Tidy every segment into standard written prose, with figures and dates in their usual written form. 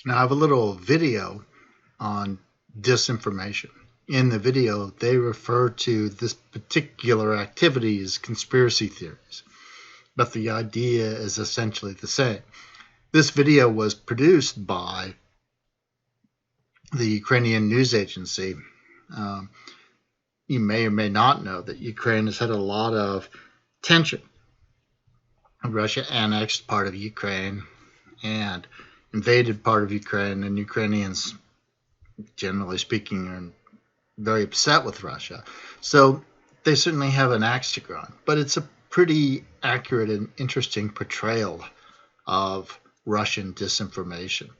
Now, I have a little video on disinformation. In the video, they refer to this particular activity as conspiracy theories, but the idea is essentially the same. This video was produced by the Ukrainian news agency. You may or may not know that Ukraine has had a lot of tension. Russia annexed part of Ukraine and invaded part of Ukraine, and Ukrainians, generally speaking, are very upset with Russia. So they certainly have an axe to grind, but it's a pretty accurate and interesting portrayal of Russian disinformation.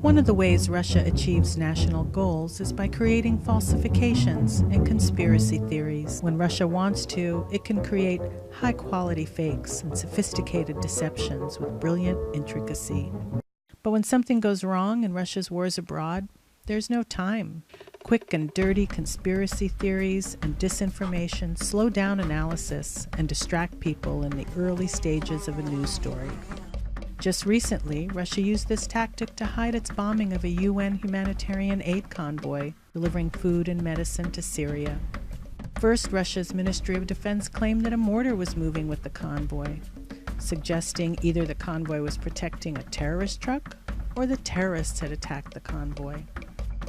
One of the ways Russia achieves national goals is by creating falsifications and conspiracy theories. When Russia wants to, it can create high-quality fakes and sophisticated deceptions with brilliant intricacy. But when something goes wrong in Russia's wars abroad, there's no time. Quick and dirty conspiracy theories and disinformation slow down analysis and distract people in the early stages of a news story. Just recently, Russia used this tactic to hide its bombing of a UN humanitarian aid convoy delivering food and medicine to Syria. First, Russia's Ministry of Defense claimed that a mortar was moving with the convoy, suggesting either the convoy was protecting a terrorist truck or the terrorists had attacked the convoy,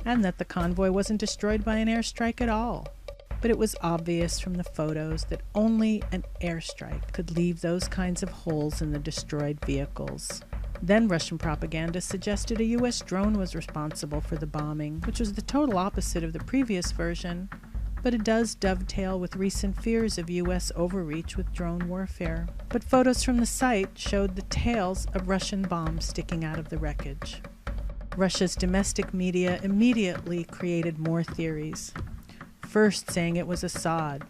and that the convoy wasn't destroyed by an airstrike at all. But it was obvious from the photos that only an airstrike could leave those kinds of holes in the destroyed vehicles. Then Russian propaganda suggested a U.S. drone was responsible for the bombing, which was the total opposite of the previous version, but it does dovetail with recent fears of U.S. overreach with drone warfare. But photos from the site showed the tails of Russian bombs sticking out of the wreckage. Russia's domestic media immediately created more theories. First saying it was Assad,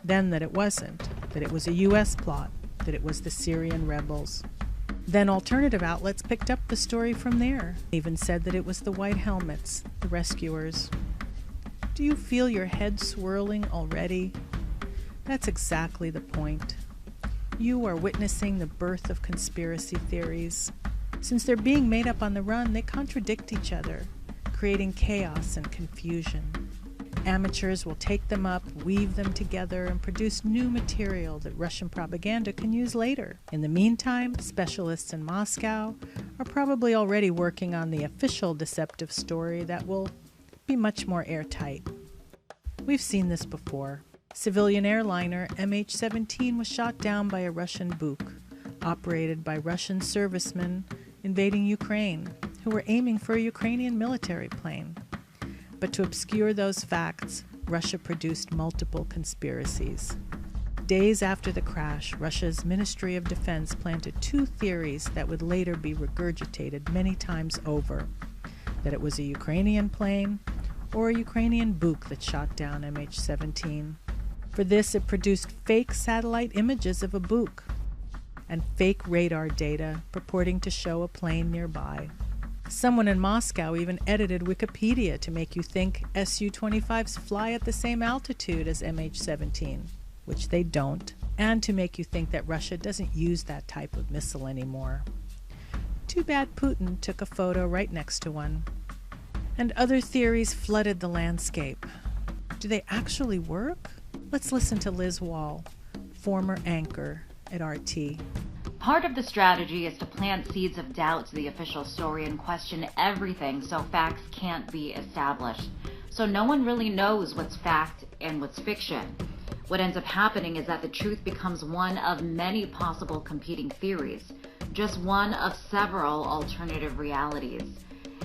then that it wasn't, that it was a U.S. plot, that it was the Syrian rebels. Then alternative outlets picked up the story from there, even said that it was the White Helmets, the rescuers. Do you feel your head swirling already? That's exactly the point. You are witnessing the birth of conspiracy theories. Since they're being made up on the run, they contradict each other, creating chaos and confusion. Amateurs will take them up, weave them together, and produce new material that Russian propaganda can use later. In the meantime, specialists in Moscow are probably already working on the official deceptive story that will be much more airtight. We've seen this before. Civilian airliner MH17 was shot down by a Russian Buk, operated by Russian servicemen invading Ukraine, who were aiming for a Ukrainian military plane. But to obscure those facts, Russia produced multiple conspiracies. Days after the crash, Russia's Ministry of Defense planted two theories that would later be regurgitated many times over: that it was a Ukrainian plane or a Ukrainian Buk that shot down MH17. For this, it produced fake satellite images of a Buk and fake radar data purporting to show a plane nearby. Someone in Moscow even edited Wikipedia to make you think su-25s fly at the same altitude as MH17, which they don't, and to make you think that Russia doesn't use that type of missile anymore. Too bad Putin took a photo right next to one. And other theories flooded the landscape. Do they actually work? Let's listen to Liz Wall, former anchor at RT. Part of the strategy is to plant seeds of doubt to the official story and question everything so facts can't be established. So no one really knows what's fact and what's fiction. What ends up happening is that the truth becomes one of many possible competing theories, just one of several alternative realities.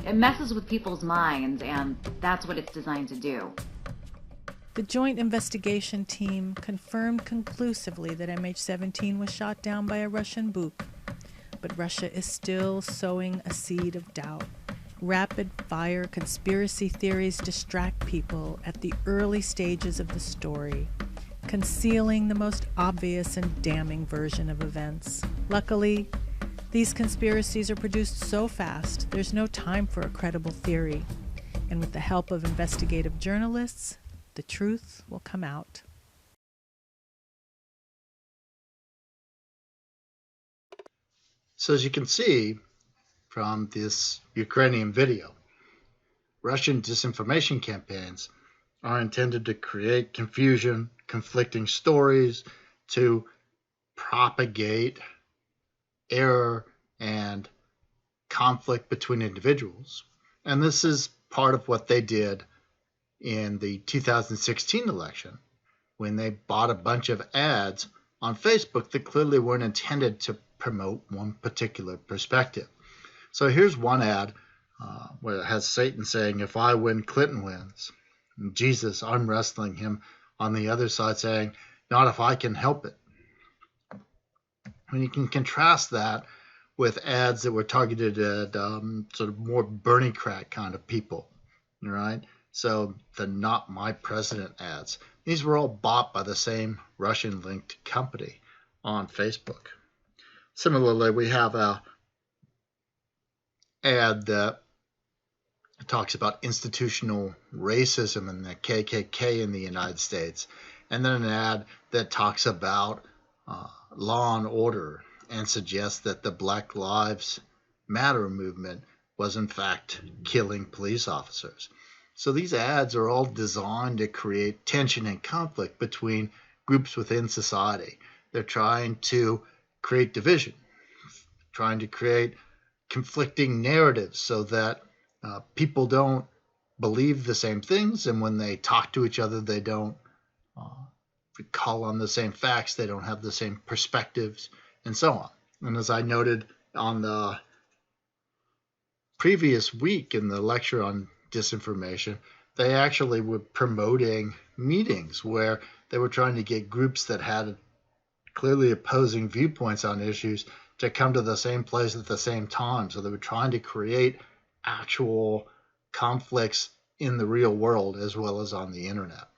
It messes with people's minds, and that's what it's designed to do. The Joint Investigation Team confirmed conclusively that MH17 was shot down by a Russian Buk, but Russia is still sowing a seed of doubt. Rapid-fire conspiracy theories distract people at the early stages of the story, concealing the most obvious and damning version of events. Luckily, These conspiracies are produced so fast, there's no time for a credible theory. And with the help of investigative journalists, the truth will come out. So as you can see from this Ukrainian video, Russian disinformation campaigns are intended to create confusion, conflicting stories, to propagate error and conflict between individuals. And this is part of what they did in the 2016 election, when they bought a bunch of ads on Facebook that clearly weren't intended to promote one particular perspective. So here's one ad where it has Satan saying, "If I win, Clinton wins." And Jesus, arm wrestling him on the other side, saying, "Not if I can help it." And you can contrast that with ads that were targeted at sort of more Bernie crack kind of people, right? So the "Not My President" ads, these were all bought by the same Russian-linked company on Facebook. Similarly, we have a ad that talks about institutional racism and the KKK in the United States, and then an ad that talks about law and order and suggests that the Black Lives Matter movement was in fact killing police officers. So these ads are all designed to create tension and conflict between groups within society. They're trying to create division, trying to create conflicting narratives so that people don't believe the same things, and when they talk to each other, they don't call on the same facts, they don't have the same perspectives, and so on. And as I noted on the previous week in the lecture on disinformation, they actually were promoting meetings where they were trying to get groups that had clearly opposing viewpoints on issues to come to the same place at the same time. So they were trying to create actual conflicts in the real world as well as on the internet.